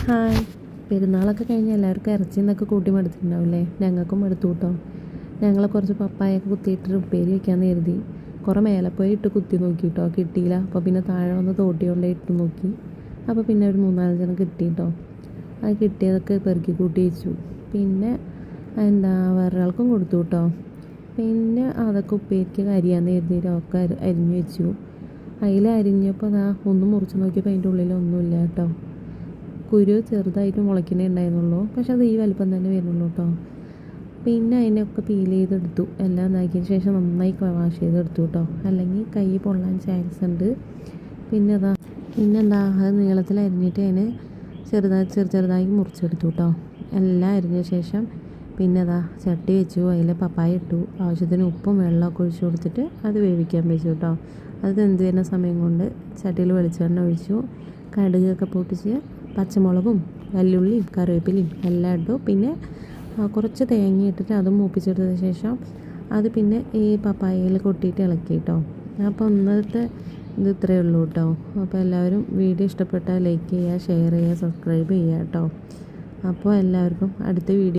Hi. പെരുന്നാളൊക്കെ കഴിഞ്ഞ് എല്ലാവർക്കും ഇറച്ചി എന്നൊക്കെ കൂട്ടി മടുത്തിട്ടുണ്ടാവില്ലേ? ഞങ്ങൾക്കും മടുത്തു കേട്ടോ. ഞങ്ങൾ കുറച്ച് പപ്പായൊക്കെ കുത്തിയിട്ട് ഉപ്പേരി വയ്ക്കാമെന്ന് കരുതി. കുറേ മേലെ പോയി ഇട്ട് കുത്തി നോക്കി കേട്ടോ, കിട്ടിയില്ല. അപ്പോൾ പിന്നെ താഴെ വന്ന് തോട്ടി കൊണ്ടേ ഇട്ട് നോക്കി. അപ്പോൾ പിന്നെ ഒരു 3-4 കിട്ടി കേട്ടോ. അത് കിട്ടിയതൊക്കെ പെറുക്കി കൂട്ടി വെച്ചു. പിന്നെ വേറൊരാൾക്കും കൊടുത്തു കേട്ടോ. പിന്നെ അതൊക്കെ ഉപ്പേരിക്ക് അരിയാന്ന് കരുതിയിട്ട് ഒക്കെ അരിഞ്ഞു വെച്ചു. അതിൽ അരിഞ്ഞപ്പോൾ ഒന്ന് മുറിച്ച് നോക്കിയപ്പോൾ അതിൻ്റെ ഉള്ളിലൊന്നുമില്ല കേട്ടോ. കുരു ചെറുതായിട്ട് മുളയ്ക്കുന്നേ ഉണ്ടായിരുന്നുള്ളൂ, പക്ഷെ അത് ഈ വലിപ്പം തന്നെ വരുന്നുള്ളൂ കേട്ടോ. പിന്നെ അതിനൊക്കെ പീൽ ചെയ്തെടുത്തു. എല്ലാം ഇതാക്കിയതിന് ശേഷം നന്നായി വാഷ് ചെയ്തെടുത്തു കേട്ടോ, അല്ലെങ്കിൽ കൈ പൊള്ളാൻ ചാൻസ് ഉണ്ട്. പിന്നെന്താ അത് നീളത്തിൽ അരിഞ്ഞിട്ട് അതിന് ചെറുതായി മുറിച്ചെടുത്തു കേട്ടോ. എല്ലാം അരിഞ്ഞ ശേഷം പിന്നെ ചട്ടി വെച്ചു. അതിൽ പപ്പായ ഇട്ടു. ആവശ്യത്തിന് ഉപ്പും വെള്ളമൊക്കെ ഒഴിച്ച് കൊടുത്തിട്ട് അത് വേവിക്കാൻ വെച്ചു കേട്ടോ. അത് എന്ത് വരുന്ന സമയം കൊണ്ട് ചട്ടിയിൽ വെളിച്ചെണ്ണ ഒഴിച്ചു. കടുകൊക്കെ പൊട്ടിച്ച് പച്ചമുളകും വല്ലുള്ളിയും കറിവേപ്പിലയും എല്ലാം ഇട്ടു. പിന്നെ കുറച്ച് തേങ്ങ ഇട്ടിട്ട് അതും മൂപ്പിച്ചെടുത്ത ശേഷം അത് പിന്നെ ഈ പപ്പായയിൽ കൊട്ടിയിട്ട് ഇളക്കി കേട്ടോ. അപ്പോൾ ഇന്നത്തെ ഇത് ഇത്രയേ ഉള്ളൂ കേട്ടോ. അപ്പോൾ എല്ലാവരും വീഡിയോ ഇഷ്ടപ്പെട്ടാൽ ലൈക്ക് ചെയ്യുക, ഷെയർ ചെയ്യുക, സബ്സ്ക്രൈബ് ചെയ്യുക കേട്ടോ. അപ്പോൾ എല്ലാവർക്കും അടുത്ത വീഡിയോ